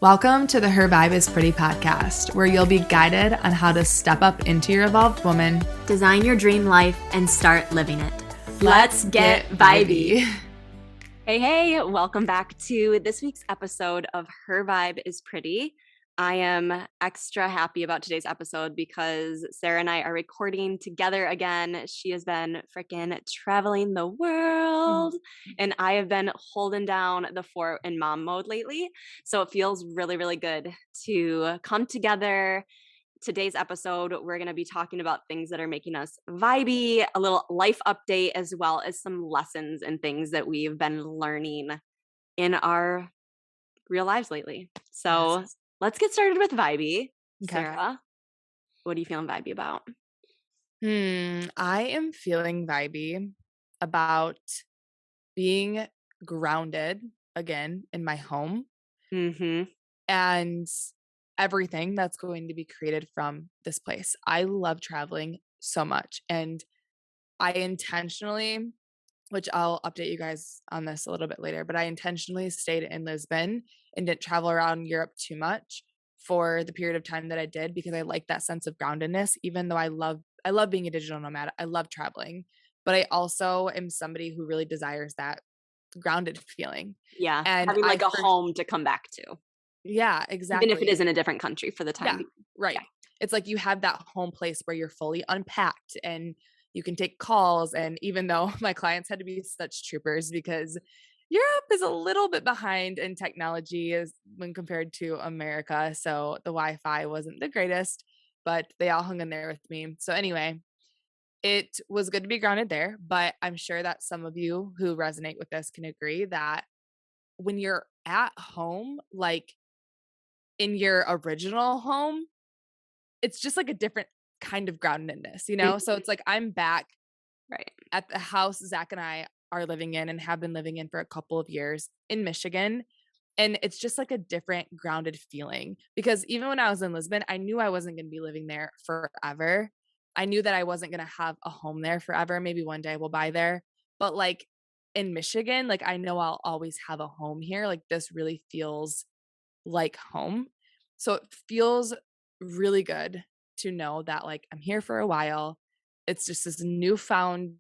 Welcome to the Her Vibe is Pretty podcast, where you'll be guided on how to step up into your evolved woman, design your dream life, and start living it. Let's get vibey. Hey, welcome back to this week's episode of Her Vibe is Pretty. I am extra happy about today's episode because Sarah and I are recording together again. She has been freaking traveling the world, and I have been holding down the fort in mom mode lately. So it feels really, really good to come together. Today's episode, we're going to be talking about things that are making us vibey, a little life update, as well as some lessons and things that we've been learning in our real lives lately. So Yes. Let's get started with vibey. Okay. Sarah, what are you feeling vibey about? I am feeling vibey about being grounded again in my home and everything that's going to be created from this place. I love traveling so much, and I intentionally, which I'll update you guys on this a little bit later, but I intentionally stayed in Lisbon and didn't travel around Europe too much for the period of time that I did, because I like that sense of groundedness. Even though I love being a digital nomad, I love traveling, but I also am somebody who really desires that grounded feeling. Yeah, And having like a home to come back to. Yeah, exactly. Even if it is in a different country for the time being. Right. Yeah. It's like you have that home place where you're fully unpacked and you can take calls. And even though my clients had to be such troopers, because Europe is a little bit behind in technology when compared to America. So the Wi-Fi wasn't the greatest, but they all hung in there with me. So anyway, it was good to be grounded there. But I'm sure that some of you who resonate with this can agree that when you're at home, like in your original home, it's just like a different kind of groundedness, you know? So it's like I'm back at the house Zach and I are living in and have been living in for a couple of years in Michigan. And it's just like a different grounded feeling, because even when I was in Lisbon, I knew I wasn't going to be living there forever. I knew that I wasn't going to have a home there forever. Maybe one day we'll buy there. But like in Michigan, like I know I'll always have a home here. Like this really feels like home. So it feels really good to know that like I'm here for a while. It's just this newfound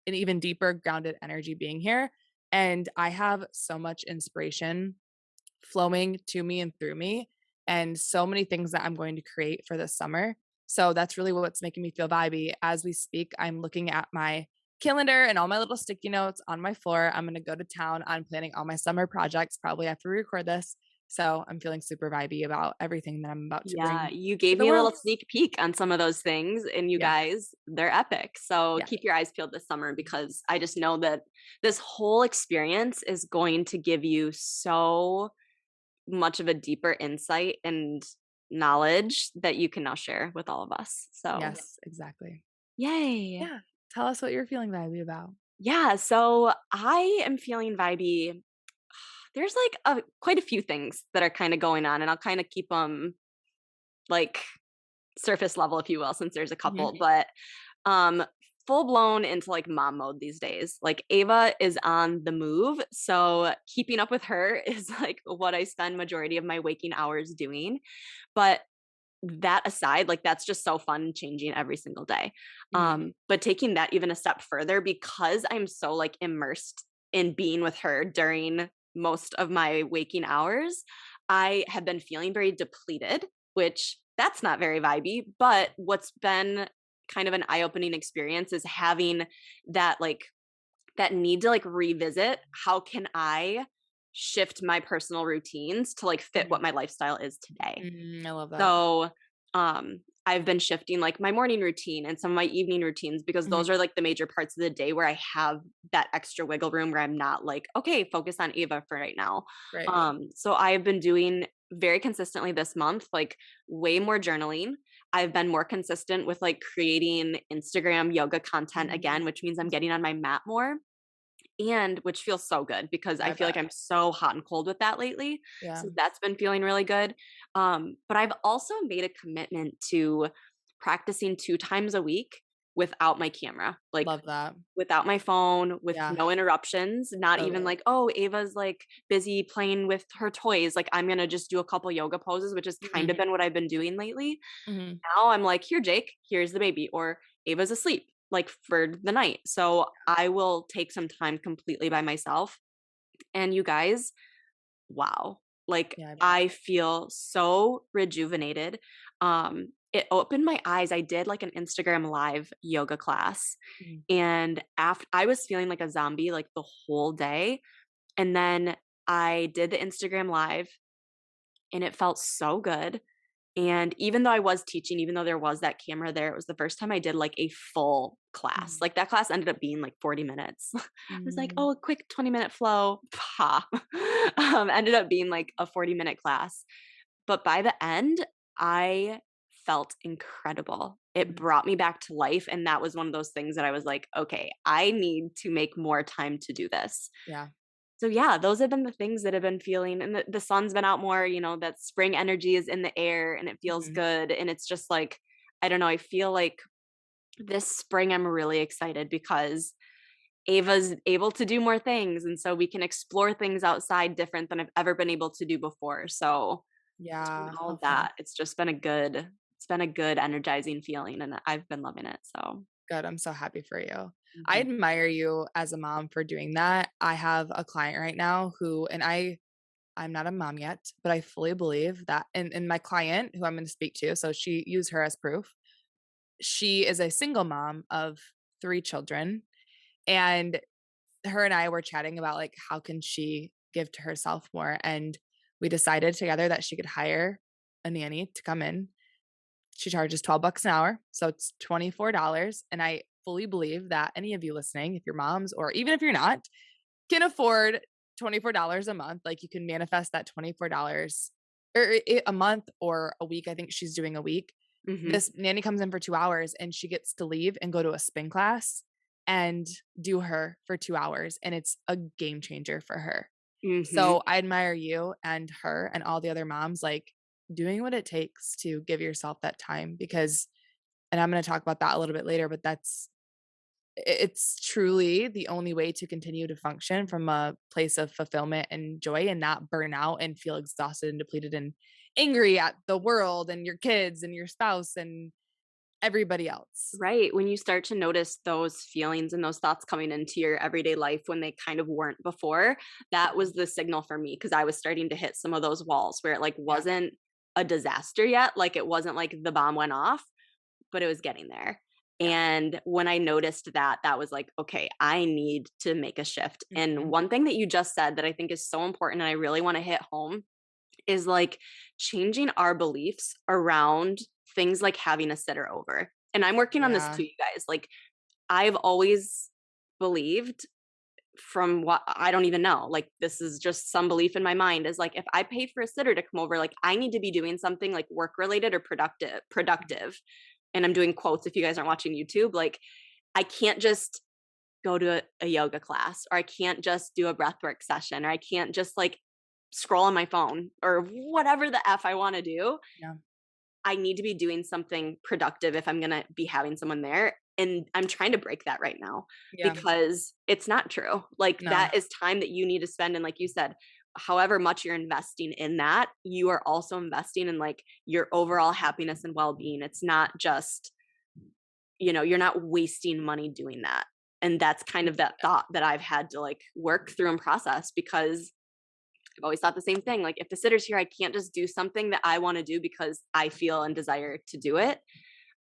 and even deeper grounded energy being here. And I have so much inspiration flowing to me and through me, and so many things that I'm going to create for this summer. So that's really what's making me feel vibey. As we speak, I'm looking at my calendar and all my little sticky notes on my floor. I'm going to go to town on planning all my summer projects probably after we record this. So I'm feeling super vibey about everything that I'm about to bring. Yeah, you gave me a little sneak peek on some of those things, and you guys, they're epic. So keep your eyes peeled this summer, because I just know that this whole experience is going to give you so much of a deeper insight and knowledge that you can now share with all of us. So yes, exactly. Yay. Yeah. Tell us what you're feeling vibey about. Yeah, so I am feeling vibey. There's like quite a few things that are kind of going on, and I'll kind of keep them like surface level, if you will, since there's a couple, but full blown into like mom mode these days. Like Ava is on the move, so keeping up with her is like what I spend majority of my waking hours doing. But that aside, like that's just so fun, changing every single day. But taking that even a step further, because I'm so like immersed in being with her during most of my waking hours, I have been feeling very depleted, which that's not very vibey. But what's been kind of an eye-opening experience is having that like that need to like revisit, how can I shift my personal routines to like fit what my lifestyle is today. I love that. So I've been shifting like my morning routine and some of my evening routines, because those are like the major parts of the day where I have that extra wiggle room where I'm not like, okay, focus on Ava for right now. Right. So I've been doing very consistently this month, like way more journaling. I've been more consistent with like creating Instagram yoga content again, which means I'm getting on my mat more. And which feels so good, because I feel like I'm so hot and cold with that lately. Yeah. So that's been feeling really good. But I've also made a commitment to practicing 2 times a week without my camera, like Love that. without my phone, with Yeah, no interruptions, not even totally. like, oh, Ava's like busy playing with her toys. Like I'm gonna just do a couple yoga poses, which has kind of Mhm, been what I've been doing lately. mhm. Now I'm like, here, Jake, here's the baby, or Ava's asleep, like for the night. So I will take some time completely by myself. And you guys, wow. Like Yeah, I bet. I feel so rejuvenated. It opened my eyes. I did like an Instagram live yoga class Mhm. and after I was feeling like a zombie like the whole day. And then I did the Instagram live and it felt so good. And even though I was teaching, even though there was that camera there, it was the first time I did like a full class. Mhm. Like that class ended up being like 40 minutes. I was like, Mm, oh, a quick 20-minute flow. Ha. Ended up being like a 40-minute class. But by the end, I felt incredible. It mhm. brought me back to life. And that was one of those things that I was like, okay, I need to make more time to do this. Yeah. So yeah, those have been the things that have been feeling and the sun's been out more, that spring energy is in the air and it feels Mhm. good. And it's just like, I don't know, I feel like this spring I'm really excited because Ava's able to do more things. And so we can explore things outside different than I've ever been able to do before. So between Yeah, all how of fun. that, it's been a good energizing feeling and I've been loving it. So Good, I'm so happy for you. I mhm. admire you as a mom for doing that. I have a client right now who and I'm not a mom yet, but I fully believe that and my client who I'm gonna speak to, so she use her as proof. She is a single mom of 3 children, and her and I were chatting about, like, how can she give to herself more, and we decided together that she could hire a nanny to come in. She charges 12 bucks an hour, so it's $24, and I fully believe that any of you listening, if you're moms or even if you're not, can afford $24 a month, like, you can manifest that $24 or a month or a week. I think she's doing a week. Mhm. This nanny comes in for 2 hours, and she gets to leave and go to a spin class and do her for 2 hours, and it's a game changer for her. Mhm. So, I admire you and her and all the other moms, like, doing what it takes to give yourself that time because and I'm gonna talk about that a little bit later, but it's truly the only way to continue to function from a place of fulfillment and joy and not burn out and feel exhausted and depleted and angry at the world and your kids and your spouse and everybody else. Right. When you start to notice those feelings and those thoughts coming into your everyday life when they kind of weren't before, that Mhm. was the signal for me because I was starting to hit some of those walls where it like Yeah. wasn't a disaster yet. Like it wasn't like the bomb went off, but it was getting there. Yeah. And when I noticed that, that was like, okay, I need to make a shift. And Mhm. one thing that you just said that I think is so important and I really want to hit home is like changing our beliefs around things like having a sitter over. And I'm working on this Yeah. too, you guys. Like I've always believed from what I don't even know, like this is just some belief in my mind is like if I pay for a sitter to come over, like I need to be doing something like work related or productive. And I'm doing quotes if you guys aren't watching YouTube, like I can't just go to a yoga class or I can't just do a breathwork session or I can't just like scroll on my phone or whatever the F I want to do. Yeah. I need to be doing something productive if I'm going to be having someone there. And I'm trying to break that right now Yeah. because it's not true. Like No. that is time that you need to spend. And like you said, however much you're investing in that, you are also investing in like your overall happiness and well being. It's not just, you're not wasting money doing that. And that's kind of that thought that I've had to like work through and process because I've always thought the same thing. Like, if the sitter's here, I can't just do something that I want to do because I feel and desire to do it.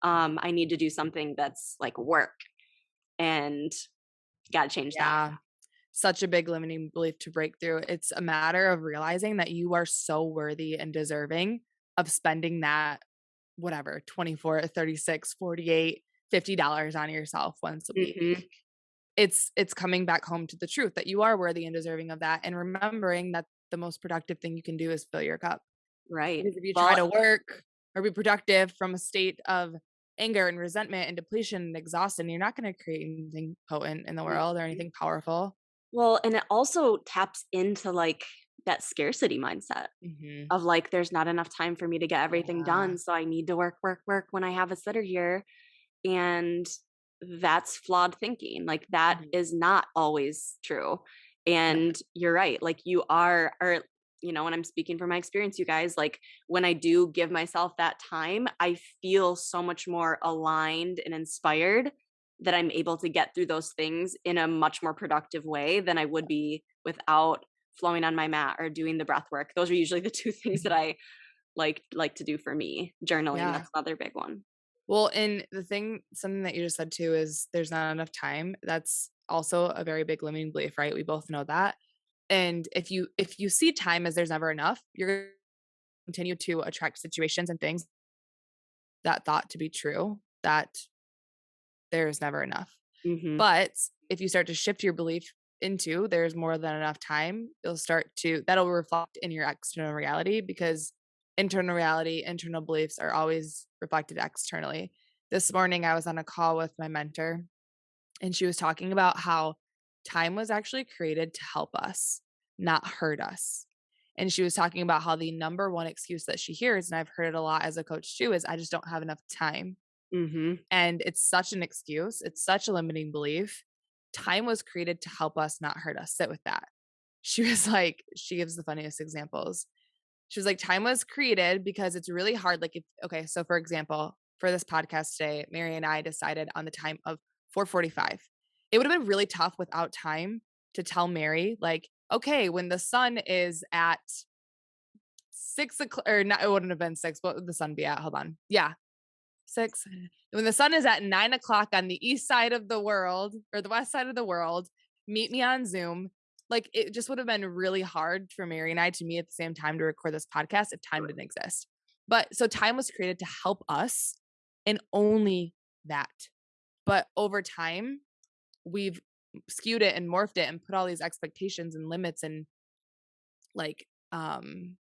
I need to do something that's like work and got to change that. Yeah. Such a big limiting belief to break through. It's a matter of realizing that you are so worthy and deserving of spending that whatever 24, 36, 48, $50 on yourself once a week. Hmm. It's coming back home to the truth that you are worthy and deserving of that and remembering that the most productive thing you can do is fill your cup. Right. Because if you try Well, to work or be productive from a state of anger and resentment and depletion and exhaustion, you're not going to create anything potent in the world or mhm. anything powerful. Well, and it also taps into like that scarcity mindset Mhm. of like, there's not enough time for me to get everything Yeah. done. So I need to work, work, work when I have a sitter here. And that's flawed thinking. Like that Mhm. is not always true. No. And you're right. Like you are, or, when I'm speaking from my experience, you guys, like when I do give myself that time, I feel so much more aligned and inspired that I'm able to get through those things in a much more productive way than I would be without flowing on my mat or doing the breath work. Those are usually the two things that I like to do for me. Journaling, Yeah. that's another big one. Well, and something that you just said too is there's not enough time. That's also a very big limiting belief, right? We both know that. And if you see time as there's never enough, you're going to continue to attract situations and things that thought to be true, that there's never enough. Mhm. But if you start to shift your belief into there's more than enough time, that'll reflect in your external reality, because internal beliefs are always reflected externally. This morning, I was on a call with my mentor, and she was talking about how time was actually created to help us, not hurt us. And she was talking about how the number one excuse that she hears, and I've heard it a lot as a coach too, is I just don't have enough time. Mhm. And it's such an excuse. It's such a limiting belief. Time was created to help us, not hurt us. Sit with that. She was like, she gives the funniest examples. She was like, time was created because it's really hard. Like, okay, so for example, for this podcast today, Mary and I decided on the time of 4:45. It would have been really tough without time to tell Mary, like, okay, when the sun is at 6 o'clock, or not, it wouldn't have been six. What would the sun be at? Hold on. Yeah, 6. When the sun is at 9 o'clock on the east side of the world, or the west side of the world, meet me on Zoom. Like, it just would have been really hard for Mary and I to meet at the same time to record this podcast if time didn't exist. But so time was created to help us, and only that. But over time, we've skewed it and morphed it and put all these expectations and limits and like time,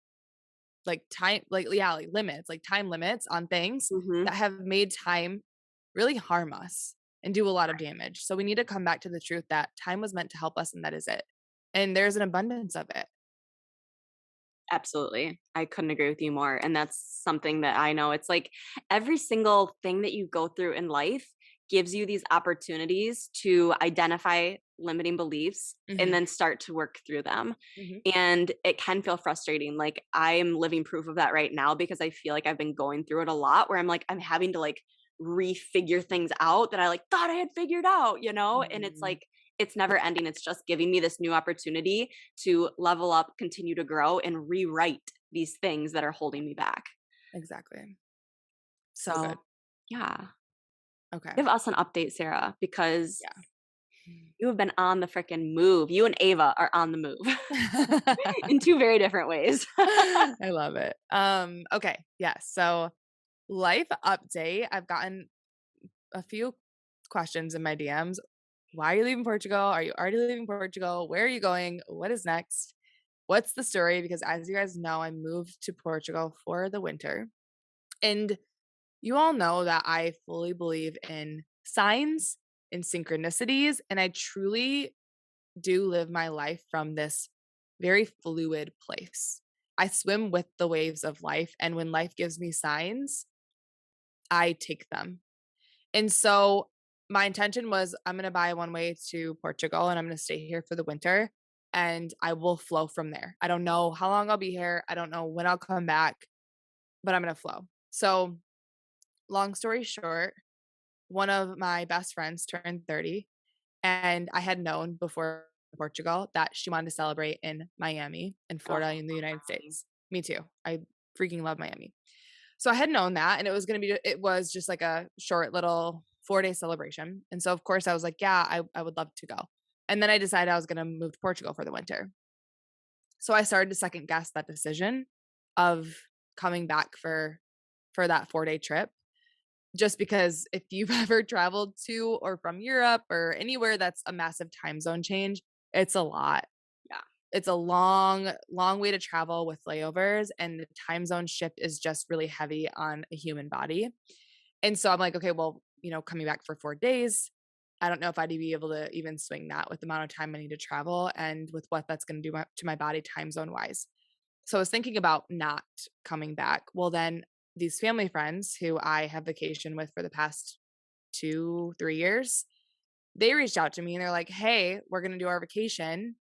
like limits, like time limits on things Mhm. that have made time really harm us and do a lot of damage. So we need to come back to the truth that time was meant to help us, and that is it. And there's an abundance of it. Absolutely. I couldn't agree with you more. And that's something that I know. It's like every single thing that you go through in life gives you these opportunities to identify limiting beliefs and Mhm. then start to work through them. Mhm. And it can feel frustrating. Like I am living proof of that right now because I feel like I've been going through it a lot where I'm having to refigure things out that I thought I had figured out, And it's Mhm. it's never ending. It's just giving me this new opportunity to level up, continue to grow, and rewrite these things that are holding me back. Exactly. So So, good. yeah, Okay. give us an update, Sarah, because Yeah. you have been on the freaking move. You and Ava are on the move in two very different ways. I love it. Okay. Yes. So life update. I've gotten a few questions in my DMs. Why are you leaving Portugal? Are you already leaving Portugal? Where are you going? What is next? What's the story? Because as you guys know, I moved to Portugal for the winter. And you all know that I fully believe in signs and synchronicities. And I truly do live my life from this very fluid place. I swim with the waves of life. And when life gives me signs, I take them. And so my intention was I'm going to buy one way to Portugal, and I'm going to stay here for the winter, and I will flow from there. I don't know how long I'll be here. I don't know when I'll come back, but I'm going to flow. So, long story short, one of my best friends turned 30, and I had known before Portugal that she wanted to celebrate in Miami, in Oh, Florida, in the United States. Me too. I freaking love Miami. So I had known that, and it was just like a short little 4-day celebration. And so of course I was like, yeah, I would love to go. And then I decided I was going to move to Portugal for the winter. So I started to second guess that decision of coming back for that 4-day trip, just because if you've ever traveled to or from Europe or anywhere that's a massive time zone change, it's a lot. yeah. It's a long, long way to travel with layovers, and the time zone shift is just really heavy on a human body. And so I'm like, okay, well, coming back for 4 days, I don't know if I'd be able to even swing that with the amount of time I need to travel and with what that's going to do to my body time zone wise. So I was thinking about not coming back. Well, then these family friends who I have vacation with for the past 2, 3 years. They reached out to me and they're like, "Hey, we're gonna do our vacation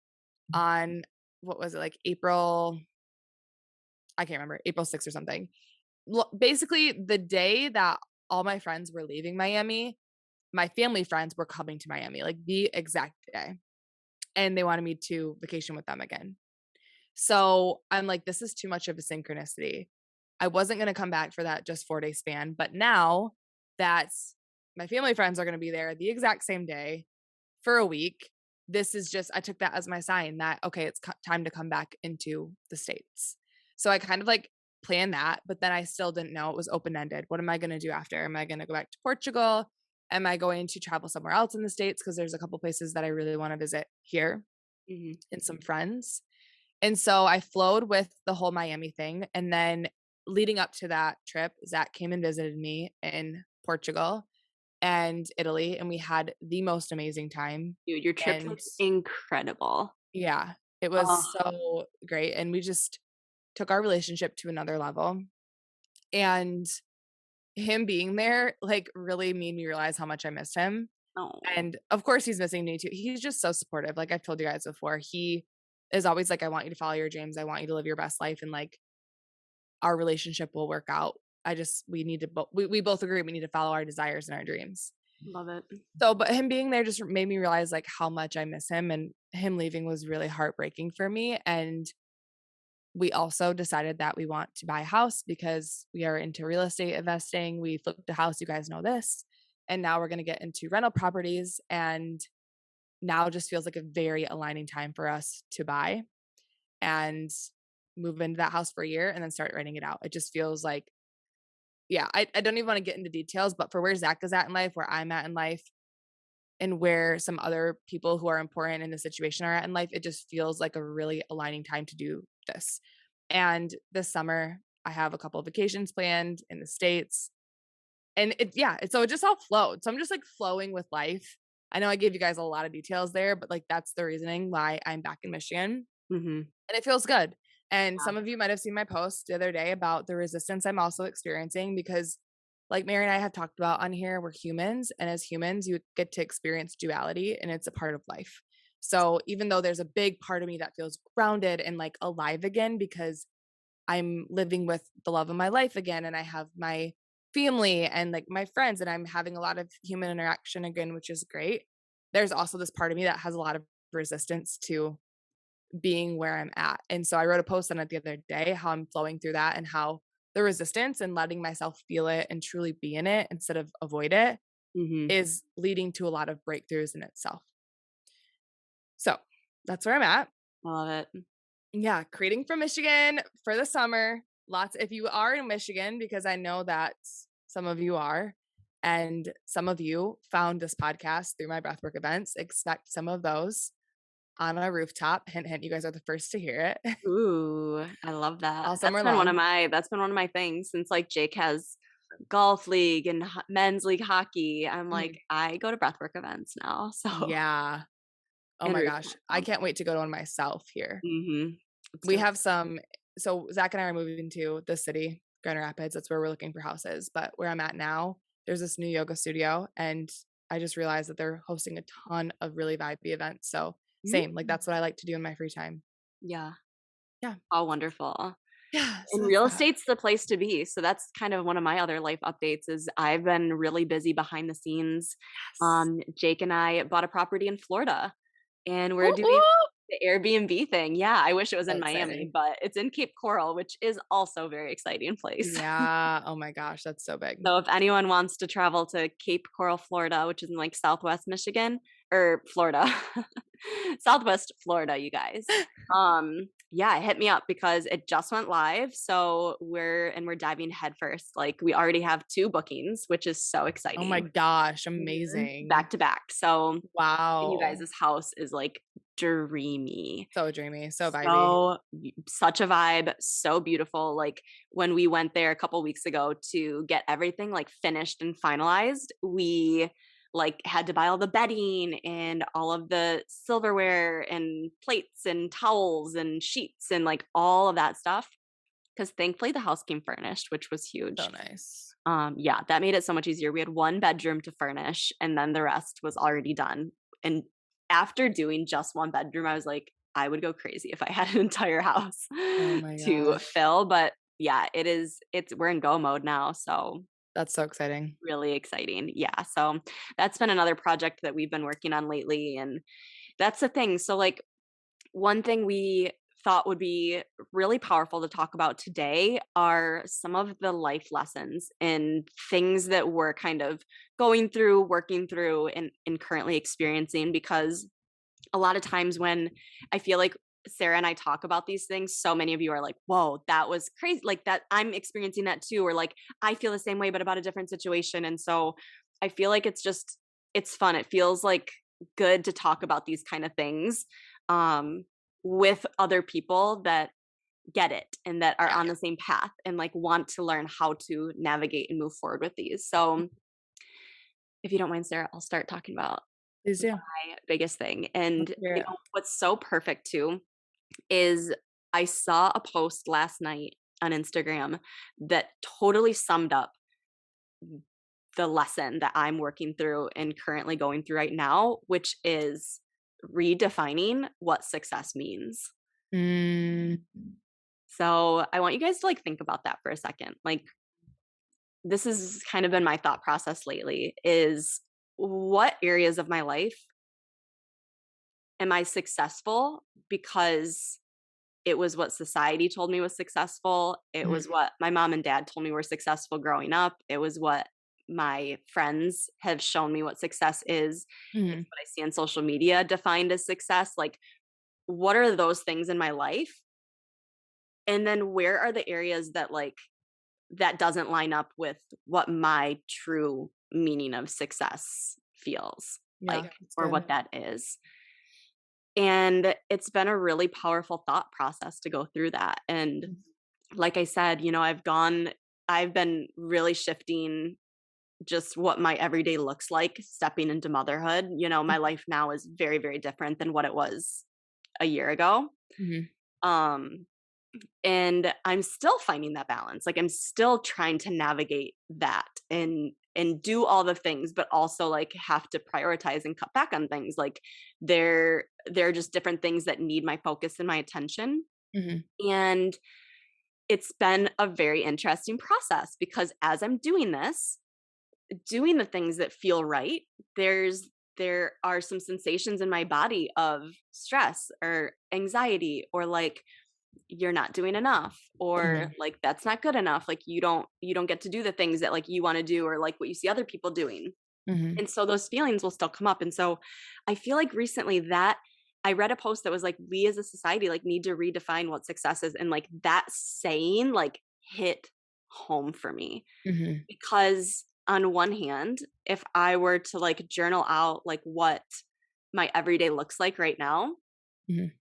on" what was it, like April, I can't remember, April 6th or something. Basically, the day that all my friends were leaving Miami, my family friends were coming to Miami, like the exact day. And they wanted me to vacation with them again. So I'm like, this is too much of a synchronicity. I wasn't going to come back for that just 4-day span. But now that my family friends are going to be there the exact same day for a week, this is just, I took that as my sign that, okay, it's time to come back into the States. So I kind of like planned that, but then I still didn't know. It was open ended. What am I going to do after? Am I going to go back to Portugal? Am I going to travel somewhere else in the States? Because there's a couple places that I really want to visit here Mhm. and some friends. And so I flowed with the whole Miami thing. And then leading up to that trip, Zach came and visited me in Portugal and Italy, and we had the most amazing time. Dude, your trip And was incredible. yeah, it was Oh, so great. And we just took our relationship to another level. And him being there, like, really made me realize how much I missed him. no. And of course, he's missing me too. He's just so supportive. Like I've told you guys before, he is always like, I want you to follow your dreams. I want you to live your best life. And like, our relationship will work out. We need to, we both agree we need to follow our desires and our dreams. Love it. So, but him being there just made me realize like how much I miss him, and him leaving was really heartbreaking for me. And we also decided that we want to buy a house because we are into real estate investing. We flipped a house, you guys know this. And now we're going to get into rental properties. And now just feels like a very aligning time for us to buy and move into that house for a year and then start renting it out. It just feels like, yeah, I don't even want to get into details, but for where Zach is at in life, where I'm at in life, and where some other people who are important in the situation are at in life, it just feels like a really aligning time to do this. And this summer, I have a couple of vacations planned in the States. And so it just all flowed. So I'm just like flowing with life. I know I gave you guys a lot of details there, but like that's the reasoning why I'm back in Michigan. Mhm. And it feels good. And Yeah. some of you might have seen my post the other day about the resistance I'm also experiencing because, like Mary and I have talked about on here, we're humans. And as humans, you get to experience duality and it's a part of life. So even though there's a big part of me that feels grounded and like alive again because I'm living with the love of my life again and I have my family and like my friends and I'm having a lot of human interaction again, which is great. There's also this part of me that has a lot of resistance to being where I'm at. And so I wrote a post on it the other day how I'm flowing through that and how the resistance and letting myself feel it and truly be in it instead of avoid it Mhm. is leading to a lot of breakthroughs in itself. So that's where I'm at. I love it. Yeah, creating from Michigan for the summer. Lots if you are in Michigan, because I know that some of you are, and some of you found this podcast through my breathwork events. Expect some of those on a rooftop. Hint, hint, you guys are the first to hear it Ooh, I love that. all summer long. That's been one of my things since, like, Jake has golf league and men's league hockey. I'm like, Mhm. I go to breathwork events now, so Yeah. Oh and my rooftop gosh. I can't also. wait to go to one myself here. Mhm. It's We gonna have some, so Zach and I are moving to the city, Grand Rapids. That's where we're looking for houses. But where I'm at now, there's this new yoga studio. And I just realized that they're hosting a ton of really vibey events. So Mm. same, like that's what I like to do in my free time. Yeah. Yeah. Oh, wonderful. Yeah. So And that's real that. estate's the place to be. So that's kind of one of my other life updates is I've been really busy behind the scenes. Yes. Jake and I bought a property in Florida and we're Ooh, doing ooh. the Airbnb thing. Yeah, I wish it was So in Miami, exciting. but it's in Cape Coral, which is also a very exciting place. Yeah. Oh my gosh. That's so big. So if anyone wants to travel to Cape Coral, Florida, which is in like Southwest Michigan or Florida, Southwest Florida, you guys. Yeah, hit me up because it just went live. So we're diving headfirst. Like we already have 2 bookings, which is so Oh my exciting. gosh. Mhm. Amazing. Back to back. So and you Wow. guys' house is like dreamy. So dreamy. So vibey. So such a vibe, so beautiful. Like when we went there a couple weeks ago to get everything like finished and finalized, we like had to buy all the bedding and all of the silverware and plates and towels and sheets and like all of that stuff because thankfully the house came furnished, which was So huge. nice. Yeah, that made it so much easier. We had one bedroom to furnish and then the rest was already done. And after doing just one bedroom, I was like, I would go crazy if I had an entire house Oh my to gosh. fill. But yeah, we're in go mode now. So That's so exciting. really exciting. Yeah. So that's been another project that we've been working on lately. And that's the thing. So, like, one thing we thought would be really powerful to talk about today are some of the life lessons and things that we're kind of going through, working through, and currently experiencing. Because a lot of times when I feel like Sarah and I talk about these things, so many of you are like, whoa, that was crazy. Like that, I'm experiencing that too. Or like, I feel the same way, but about a different situation. And so I feel like it's fun. It feels like good to talk about these kind of things um, with other people that get it and that are Yeah. on the same path and like want to learn how to navigate and move forward with these. So if you don't mind, Sarah, I'll start talking about Please do. my biggest thing. Let's And hear you it. know what's so perfect too is I saw a post last night on Instagram that totally summed up the lesson that I'm working through and currently going through right now, which is redefining what success means. Mm, So I want you guys to like think about that for a second. Like this has kind of been my thought process lately is what areas of my life am I successful because it was what society told me was successful. It mhm, was what my mom and dad told me were successful growing up. It was what my friends have shown me what success is. It's mhm. what I see on social media defined as success. Like, what are those things in my life? And then where are the areas that like that doesn't line up with what my true meaning of success feels Yeah, like that's or good. what that is? And it's been a really powerful thought process to go through that. And Mhm. like I said, I've been really shifting just what my everyday looks like stepping into motherhood. My life now is very, very different than what it was a year ago. Mhm. Um, and I'm still finding that balance. Like I'm still trying to navigate that and do all the things, but also like have to prioritize and cut back on things. Like there are just different things that need my focus and my attention. Mhm. And it's been a very interesting process because as I'm doing this, doing the things that feel right, there are some sensations in my body of stress or anxiety or like you're not doing enough or Mhm. like that's not good enough, like you don't get to do the things that like you want to do or like what you see other people doing. Mhm. And so those feelings will still come up. And so I feel like recently that I read a post that was like we as a society like need to redefine what success is, and like that saying like hit home for me. Mhm. Because on one hand, if I were to like journal out like what my everyday looks like right now, Mhm.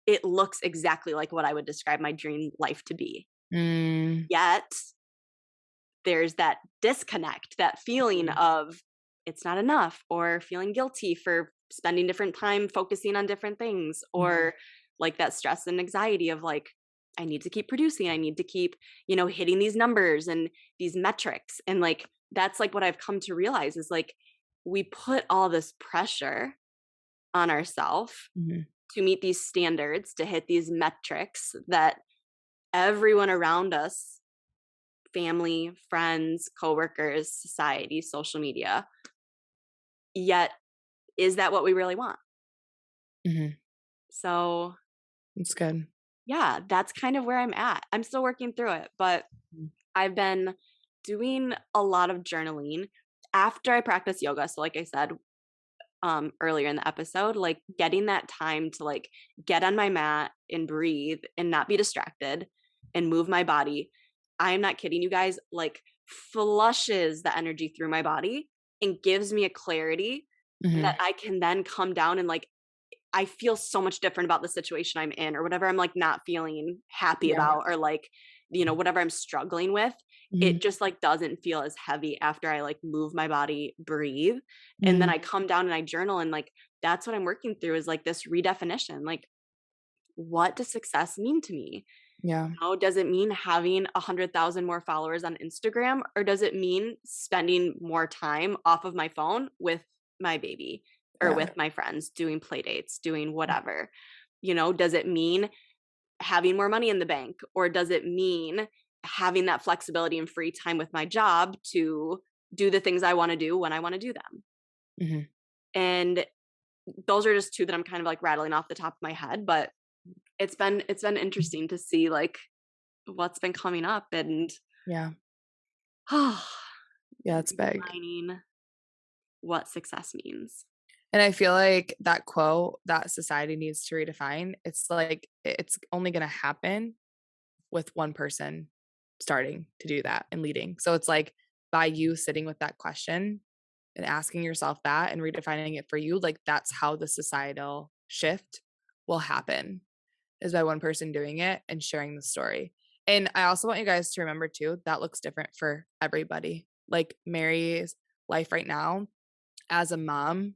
it looks exactly like what I would describe my dream life to be. Mm. Yet there's that disconnect, that feeling Mhm. of it's not enough, or feeling guilty for spending different time focusing on different things, Mhm. or like that stress and anxiety of like, I need to keep producing, I need to keep, hitting these numbers and these metrics. And like, that's like what I've come to realize is like, we put all this pressure on ourselves Mhm. to meet these standards, to hit these metrics that everyone around us, family, friends, coworkers, society, social media. Yet, is that what we really want? Mhm. So, That's good. yeah, that's kind of where I'm at. I'm still working through it, but Mm. I've been doing a lot of journaling after I practice yoga. So, like I said earlier in the episode, like getting that time to like get on my mat and breathe and not be distracted and move my body. I am not kidding you guys, like flushes the energy through my body and gives me a clarity that Mhm. I can then come down and like I feel so much different about the situation I'm in or whatever I'm like not feeling happy Yeah. about or like whatever I'm struggling with. Mhm. It just like doesn't feel as heavy after I like move my body, breathe, and then Mhm. I come down and I journal, and like that's what I'm working through is like this redefinition. Like, what does success mean to me? Yeah. Does it mean having 100,000 more followers on Instagram, or does it mean spending more time off of my phone with my baby or Yeah. with my friends doing play dates, doing whatever? Does it mean having more money in the bank, or does it mean having that flexibility and free time with my job to do the things I want to do when I want to do them? Mhm. And those are just two that I'm kind of like rattling off the top of my head, but it's been interesting to see like what's been coming up and Yeah. oh, Yeah, it's big. redefining what success means. And I feel like that quote that society needs to redefine, it's like it's only gonna happen with one person starting to do that and leading. So it's like by you sitting with that question and asking yourself that and redefining it for you, like that's how the societal shift will happen is by one person doing it and sharing the story. And I also want you guys to remember too, that looks different for everybody. Like Mary's life right now as a mom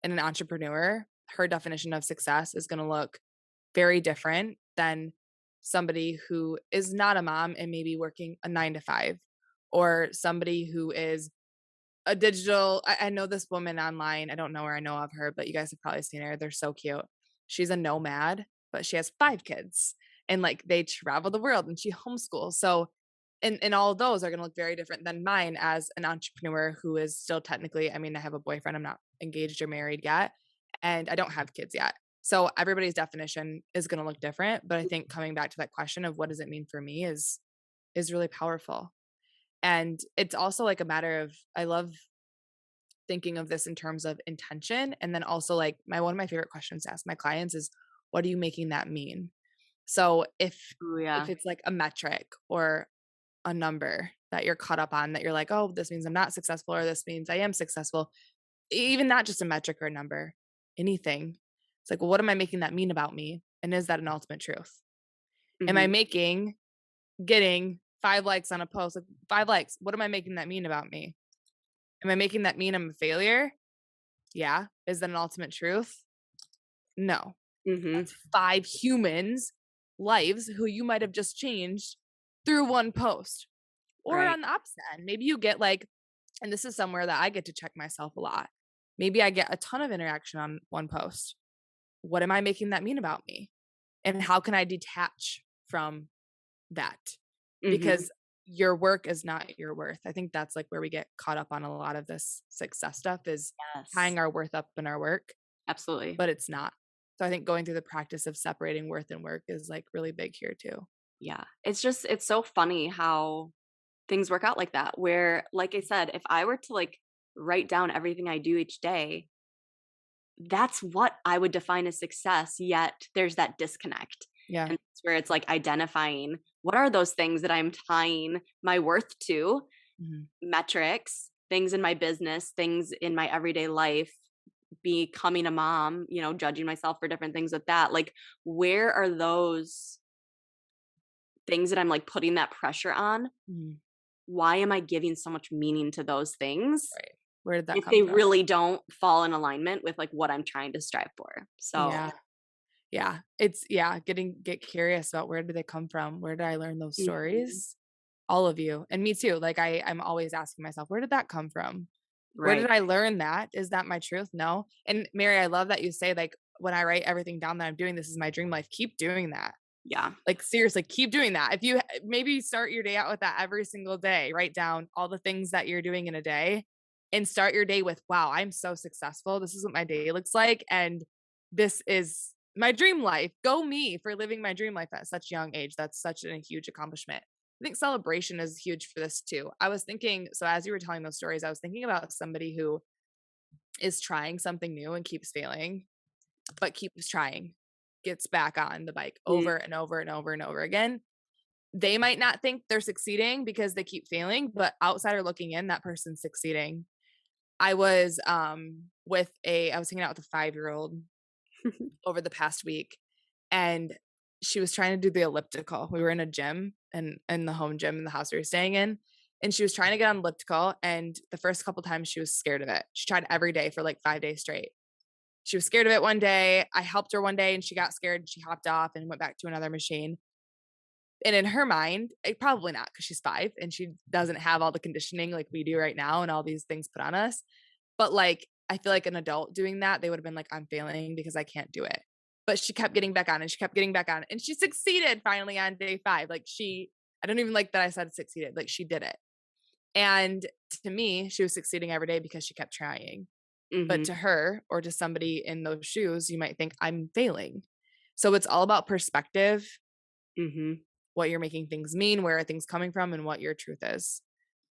and an entrepreneur, her definition of success is going to look very different than somebody who is not a mom and maybe working a 9 to 5, or somebody who is a digital. I know this woman online. I don't know her. I know of her, but you guys have probably seen her. They're so cute. She's a nomad, but she has 5 kids and like they travel the world and she homeschools. So, and all of those are going to look very different than mine as an entrepreneur who is still technically, I mean, I have a boyfriend. I'm not engaged or married yet, and I don't have kids yet. So everybody's definition is going to look different. But I think coming back to that question of what does it mean for me is really powerful. And it's also like a matter of, I love thinking of this in terms of intention. And then also like one of my favorite questions to ask my clients is, what are you making that mean? So Oh if yeah. it's like a metric or a number that you're caught up on that you're like, oh, this means I'm not successful or this means I am successful, even not just a metric or a number, anything. It's like, well, what am I making that mean about me? And is that an ultimate truth? Am I Hmm. getting 5 likes on a post? Like 5 likes. What am I making that mean about me? Am I making that mean I'm a failure? Yeah. Is that an ultimate truth? No. Hmm. That's 5 humans' lives who you might have just changed through one post. Or Right. on the opposite end, maybe you get like, and this is somewhere that I get to check myself a lot. Maybe I get a ton of interaction on one post. What am I making that mean about me? And how can I detach from that? Hmm. Because your work is not your worth. I think that's like where we get caught up on a lot of this success stuff is Yes. tying our worth up in our work, Absolutely. but it's not. So I think going through the practice of separating worth and work is like really big here too. Yeah. It's so funny how things work out like that. Where, like I said, if I were to like write down everything I do each day, that's what I would define as success, yet there's that disconnect. Yeah. And that's where it's like identifying what are those things that I'm tying my worth to, Mhm. metrics, things in my business, things in my everyday life, becoming a mom, judging myself for different things with that. Like, where are those things that I'm like putting that pressure on? Mhm. Why am I giving so much meaning to those things Right. Where did that if come they from? really don't fall in alignment with like what I'm trying to strive for? So, Yeah. Yeah. It's yeah, get curious about where did they come from? Where did I learn those mhm, stories? All of you. And me too. Like I'm always asking myself, where did that come from? Where right. did I learn that? Is that my truth? No. And Mary, I love that you say like when I write everything down that I'm doing, this is my dream life. Keep doing that. Yeah. Like seriously, keep doing that. If you maybe start your day out with that every single day, write down all the things that you're doing in a day and start your day with, wow, I'm so successful. This is what my day looks like. And this is my dream life. Go me for living my dream life at such a young age. That's such a huge accomplishment. I think celebration is huge for this too. I was thinking, so as you were telling those stories, I was thinking about somebody who is trying something new and keeps failing, but keeps trying, gets back on the bike Mm, over and over and over and over again. They might not think they're succeeding because they keep failing, but outsider looking in, that person's succeeding. I was I was hanging out with a 5-year-old over the past week, and she was trying to do the elliptical. We were in a gym and in the home gym in the house we were staying in. And she was trying to get on elliptical. And the first couple times she was scared of it. She tried every day for like 5 days straight. She was scared of it one day. I helped her one day and she got scared. She hopped off and went back to another machine. And in her mind, probably not because she's 5 and she doesn't have all the conditioning like we do right now and all these things put on us. But like, I feel like an adult doing that, they would have been like, I'm failing because I can't do it. But she kept getting back on and she kept getting back on and she succeeded finally on day 5. Like I don't even like that I said succeeded. Like she did it. And to me, she was succeeding every day because she kept trying. But Mhm. to her or to somebody in those shoes, you might think I'm failing. So it's all about perspective, Mhm. what you're making things mean, where are things coming from, and what your truth is.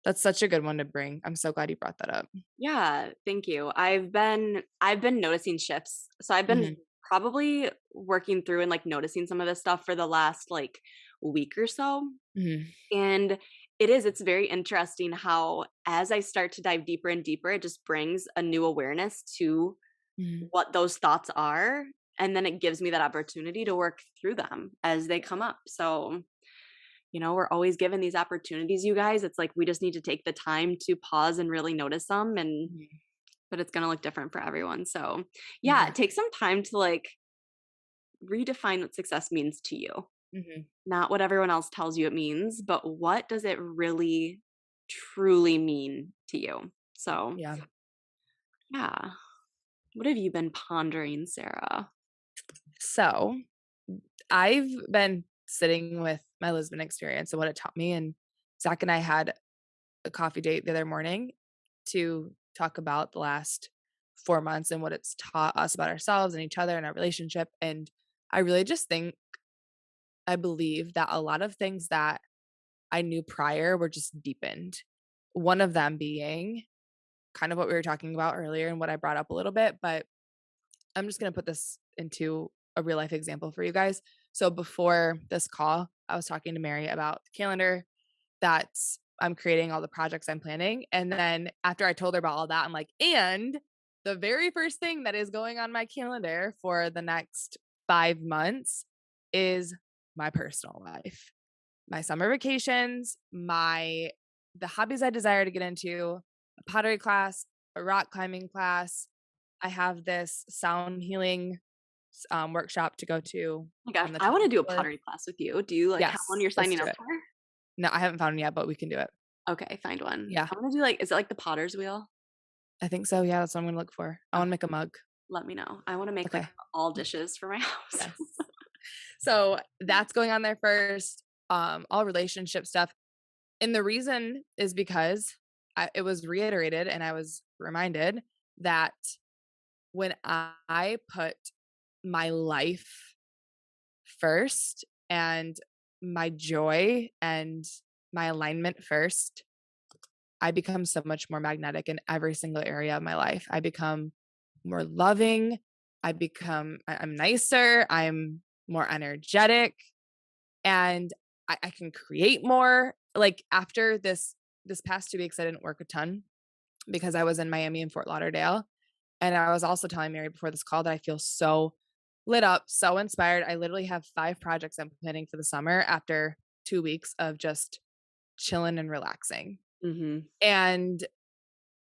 That's such a good one to bring. I'm so glad you brought that up. Yeah, thank you. I've been noticing shifts. So I've been Mhm, probably working through and like noticing some of this stuff for the last like week or so. mhm, And it's very interesting how as I start to dive deeper and deeper, it just brings a new awareness to mhm. what those thoughts are. And then it gives me that opportunity to work through them as they come up. So, we're always given these opportunities, you guys. It's like we just need to take the time to pause and really notice them. Mhm. But it's going to look different for everyone. So, yeah, Exactly. take some time to like redefine what success means to you. Mhm. Not what everyone else tells you it means, but what does it really truly mean to you? So, Yeah. yeah. What have you been pondering, Sarah? So, I've been sitting with my Lisbon experience and what it taught me, and Zach and I had a coffee date the other morning to talk about the last 4 months and what it's taught us about ourselves and each other and our relationship, and I really just think I believe that a lot of things that I knew prior were just deepened. One of them being kind of what we were talking about earlier and what I brought up a little bit, but I'm just going to put this into a real life example for you guys. So before this call, I was talking to Mary about the calendar that I'm creating, all the projects I'm planning. And then after I told her about all that, I'm like, and the very first thing that is going on my calendar for the next 5 months is my personal life, my summer vacations, the hobbies I desire to get into, a pottery class, a rock climbing class. I have this sound healing workshop to go to Oh my gosh, on the I want to do a 24th. pottery class with you. Do you like have one Yes, you're let's signing do up it. for? No, I haven't found one yet, but we can do it. Okay, find one. Yeah, I want to do like, is it like the potter's wheel? I think so. Yeah, that's what I'm gonna look for. I wanna Okay, make a mug. let me know. I want to make like Okay. all dishes for my house. Yes. So that's going on there first. All relationship stuff. And the reason is because it was reiterated and I was reminded that when I put my life first and my joy and my alignment first, I become so much more magnetic in every single area of my life. I become more loving. I'm nicer. I'm more energetic and I can create more. Like after this past 2 weeks, I didn't work a ton because I was in Miami and Fort Lauderdale. And I was also telling Mary before this call that I feel so lit up, so inspired. I literally have 5 projects I'm planning for the summer after 2 weeks of just chilling and relaxing. Mhm. And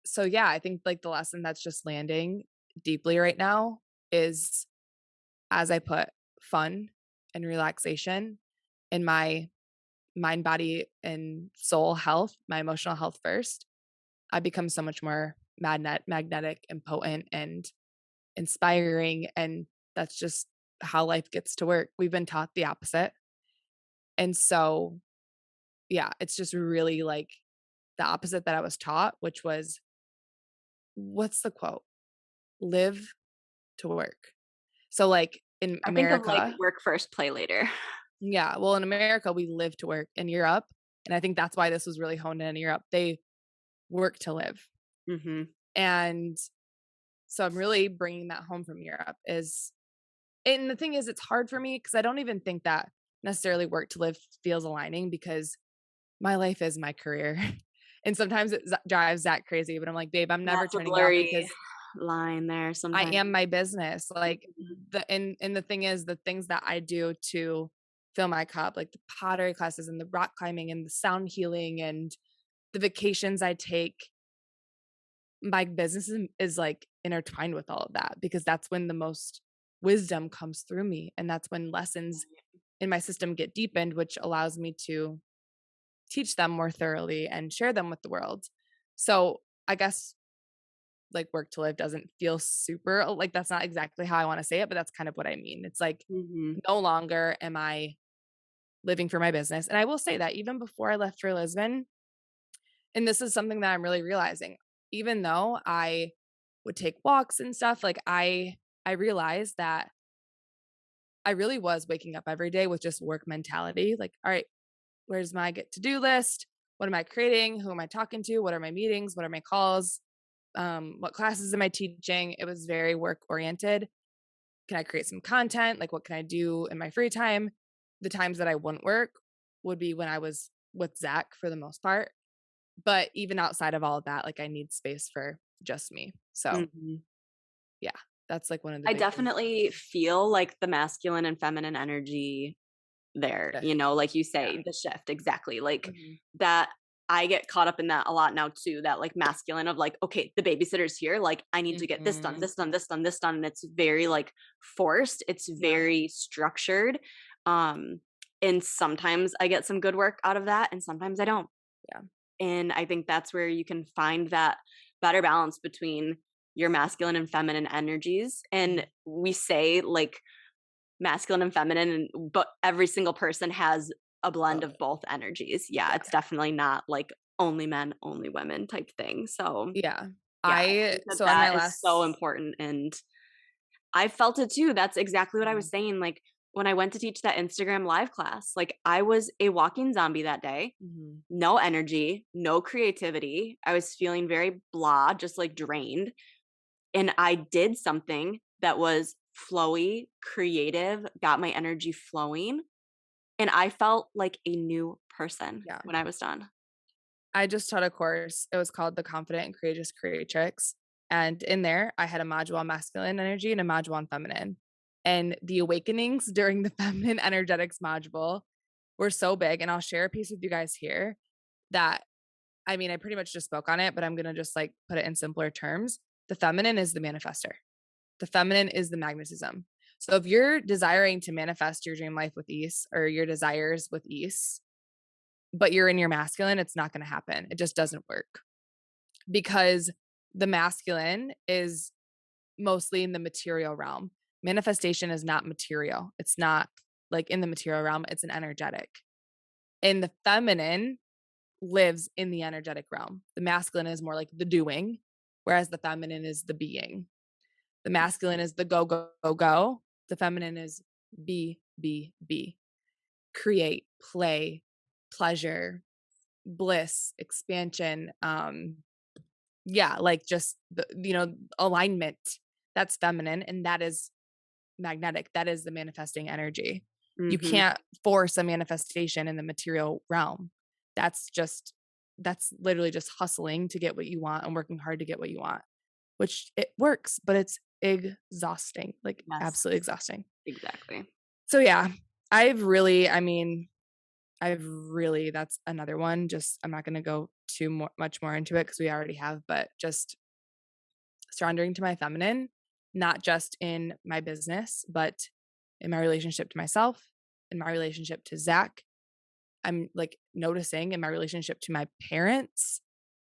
so, yeah, I think like the lesson that's just landing deeply right now is as I put fun and relaxation in my mind, body, and soul health, my emotional health first, I become so much more magnetic and potent and inspiring. And that's just how life gets to work. We've been taught the opposite. And so, yeah, it's just really like the opposite that I was taught, which was what's the quote? Live to work. So, like in I think of like America, work first, play later. yeah, well, in America, we live to work. In Europe, and I think that's why this was really honed in Europe, they work to live. Mhm. And so I'm really bringing that home from Europe is and the thing is it's hard for me because I don't even think that necessarily work to live feels aligning because my life is my career. And sometimes it drives Zach crazy, but I'm like, "Babe, I'm never That's a turning it off blurry because line there I sometimes. am my business." Like Mhm. the thing is the things that I do to fill my cup, like the pottery classes and the rock climbing and the sound healing and the vacations I take, my business is like intertwined with all of that because that's when the most wisdom comes through me and that's when lessons in my system get deepened, which allows me to teach them more thoroughly and share them with the world. So I guess like work to live doesn't feel super like that's not exactly how I want to say it, but that's kind of what I mean. It's like Mhm. no longer am I living for my business. And I will say that even before I left for Lisbon, and this is something that I'm really realizing, even though I would take walks and stuff, like I realized that I really was waking up every day with just work mentality. Like, all right, where's my get to do list? What am I creating? Who am I talking to? What are my meetings? What are my calls? What classes am I teaching? It was very work oriented. Can I create some content? Like, what can I do in my free time? The times that I wouldn't work would be when I was with Zach for the most part. But even outside of all of that, like, I need space for just me. So, Mhm. yeah, that's like one of the I big things definitely feel like the masculine and feminine energy there, shift. like you Yeah. say, the shift, exactly. Like Mhm. that I get caught up in that a lot now too, that like masculine of like, okay, the babysitter's here, like I need to get this done, Mhm. this done, this done, this done. And it's very like forced, it's Yeah. very structured. Um, and sometimes I get some good work out of that, and sometimes I don't. Yeah. And I think that's where you can find that better balance between your masculine and feminine energies. And Mhm. we say like masculine and feminine, but every single person has a blend Both. of both energies. Yeah, Yeah. it's definitely not like only men, only women type thing. So, Yeah. yeah, I I think that so on my that is so last important, and I felt it too. That's exactly what I was Mhm. saying. Like when I went to teach that Instagram live class, like I was a walking zombie that day. Mhm. No energy, no creativity. I was feeling very blah, just like drained. And I did something that was flowy, creative, got my energy flowing, and I felt like a new person Yeah. when I was done. I just taught a course. It was called The Confident and Courageous Creatrix. And in there, I had a module on masculine energy and a module on feminine. And the awakenings during the feminine energetics module were so big. And I'll share a piece with you guys here that I mean, I pretty much just spoke on it, but I'm going to just like put it in simpler terms. The feminine is the manifester, the feminine is the magnetism. So if you're desiring to manifest your dream life with ease or your desires with ease, but you're in your masculine, it's not going to happen. It just doesn't work because the masculine is mostly in the material realm. Manifestation is not material. It's not like in the material realm, it's an energetic. And the feminine lives in the energetic realm. The masculine is more like the doing, whereas the feminine is the being. The masculine is the go, go, go, go. The feminine is be, be, be. Create, play, pleasure, bliss, expansion, yeah, like just the alignment. That's feminine and that is magnetic. That is the manifesting energy. You Mhm. can't force a manifestation in the material realm. That's just that's literally just hustling to get what you want and working hard to get what you want, which it works, but it's exhausting, like Yes, absolutely exhausting. exactly. So yeah, I've really, I mean, I've really that's another one. Just I'm not going to go much more into it because we already have, but just surrendering to my feminine, not just in my business, but in my relationship to myself, in my relationship to Zach. I'm like noticing in my relationship to my parents,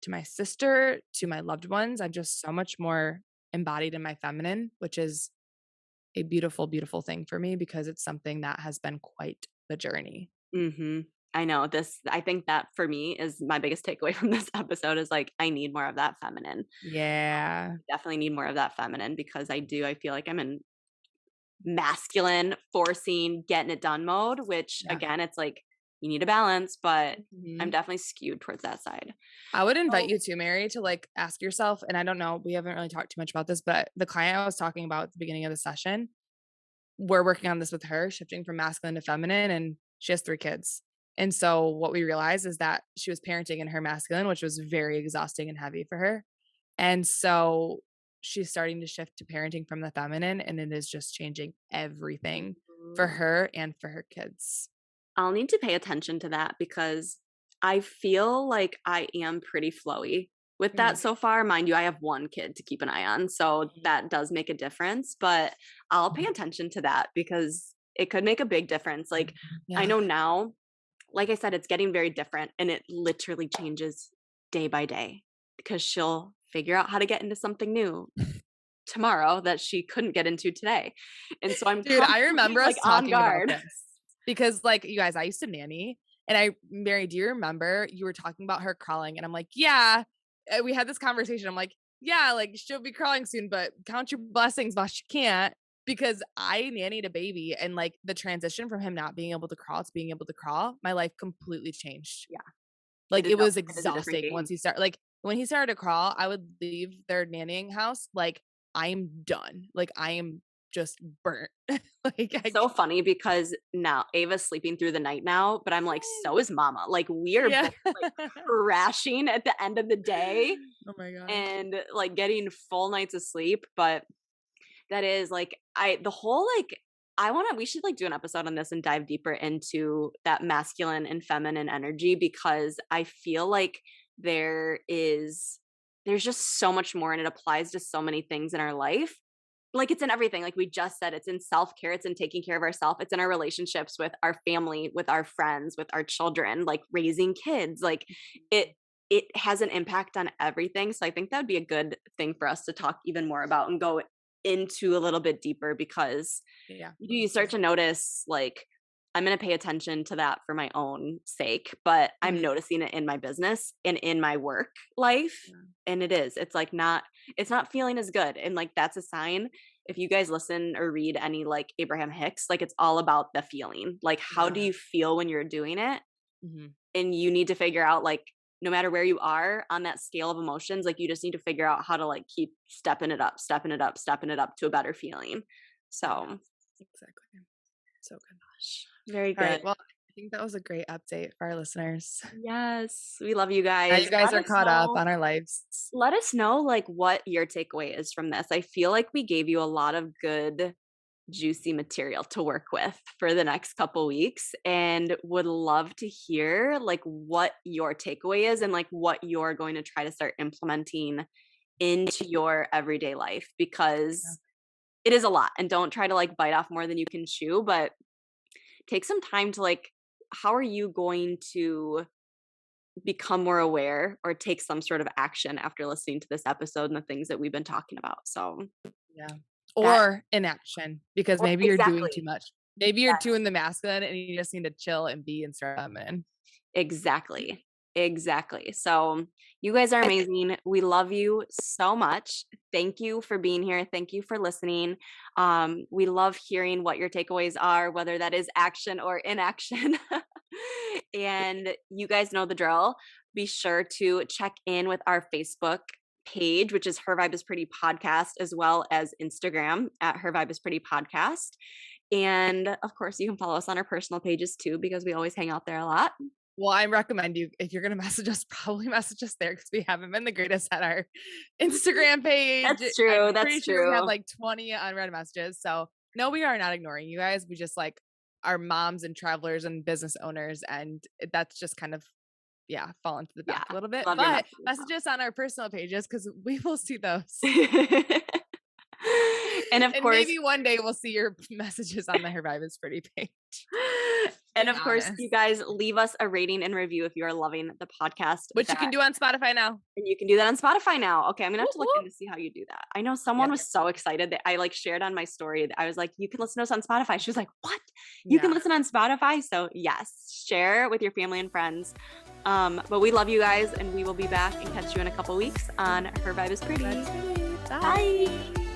to my sister, to my loved ones, I'm just so much more embodied in my feminine, which is a beautiful, beautiful thing for me because it's something that has been quite the journey. Mhm. I know this I think that for me is my biggest takeaway from this episode is like I need more of that feminine. Yeah. Definitely need more of that feminine because I feel like I'm in masculine, forcing, getting it done mode, which Yeah. again, it's like you need a balance, but I'm Mhm. definitely skewed towards that side. I would invite So you to, Mary, to like ask yourself, and I don't know, we haven't really talked too much about this, but the client I was talking about at the beginning of the session, we're working on this with her, shifting from masculine to feminine, and she has 3 kids. And so what we realized is that she was parenting in her masculine, which was very exhausting and heavy for her. And so she's starting to shift to parenting from the feminine, and it is just changing everything for mm, her and for her kids. I'll need to pay attention to that because I feel like I am pretty flowy with that Mhm. so far. Mind you, I have one kid to keep an eye on, so Mhm. that does make a difference, but I'll pay attention to that because it could make a big difference. Like I know now, like I said, it's getting very different and it literally changes day by day because she'll figure out how to get into something new tomorrow that she couldn't get into today. And so I'm Dude, I remember us like on talking about guard. this because like you guys, I used to nanny and Mary, do you remember you were talking about her crawling? And I'm like, yeah, we had this conversation. I'm like, yeah, like she'll be crawling soon, but count your blessings while she can't, because I nannied a baby and like the transition from him not being able to crawl to being able to crawl, my life completely changed. Yeah. Like it was It is a different exhausting game. once he started, like when he started to crawl, I would leave their nannying house like I'm done. Like I am just burnt. Like So funny because now Ava's sleeping through the night now, but I'm like, so is Mama. Like we are yeah. both like crashing at the end of the day Oh my god. and like getting full nights of sleep. But that is like we should like do an episode on this and dive deeper into that masculine and feminine energy, because I feel like there's just so much more and it applies to so many things in our life. Like it's in everything. Like we just said, it's in self-care, it's in taking care of ourselves, it's in our relationships with our family, with our friends, with our children, like raising kids. Like it has an impact on everything. So I think that would be a good thing for us to talk even more about and go into a little bit deeper, because you start to notice like I'm going to pay attention to that for my own sake, but I'm noticing it in my business and in my work life. And it's like it's not feeling as good. And like, that's a sign. If you guys listen or read any like Abraham Hicks, like it's all about the feeling. Like, how do you feel when you're doing it? And you need to figure out like, no matter where you are on that scale of emotions, like you just need to figure out how to like keep stepping it up to a better feeling. So exactly. So good. Very good. All right, well, I think that was a great update for our listeners. Yes, we love you guys. Now you guys are caught up on our lives. Let us know like what your takeaway is from this. I feel like we gave you a lot of good, juicy material to work with for the next couple weeks, and would love to hear like what your takeaway is and like what you're going to try to start implementing into your everyday life, because it is a lot. And don't try to like bite off more than you can chew, but take some time to like, how are you going to become more aware or take some sort of action after listening to this episode and the things that we've been talking about? So or inaction, because maybe you're doing too much. Maybe you're doing the masculine and you just need to chill and be and start feminine. Exactly. So you guys are amazing. We love you so much. Thank you for being here. Thank you for listening. We love hearing what your takeaways are, whether that is action or inaction. And you guys know the drill. Be sure to check in with our Facebook page, which is Her Vibe is Pretty Podcast, as well as Instagram at Her Vibe is Pretty Podcast. And of course, you can follow us on our personal pages too, because we always hang out there a lot. Well, I recommend you, if you're going to message us, probably message us there, because we haven't been the greatest at our Instagram page. That's true. I'm pretty sure we have like 20 unread messages. So no, we are not ignoring you guys. We just like are moms and travelers and business owners. And that's just kind of, fallen to the back a little bit. But message us on our personal pages, because we will see those. And of course, maybe one day we'll see your messages on the Her Vibe is Pretty page. And of course, you guys leave us a rating and review if you are loving the podcast. Which you can do on Spotify now. And you can do that on Spotify now. Okay, I'm going to have to look in to see how you do that. I know someone was so excited that I like shared on my story. I was like, you can listen to us on Spotify. She was like, what? You can listen on Spotify? So yes, share with your family and friends. But we love you guys, and we will be back and catch you in a couple weeks on Her Vibe is Pretty. Bye. Bye.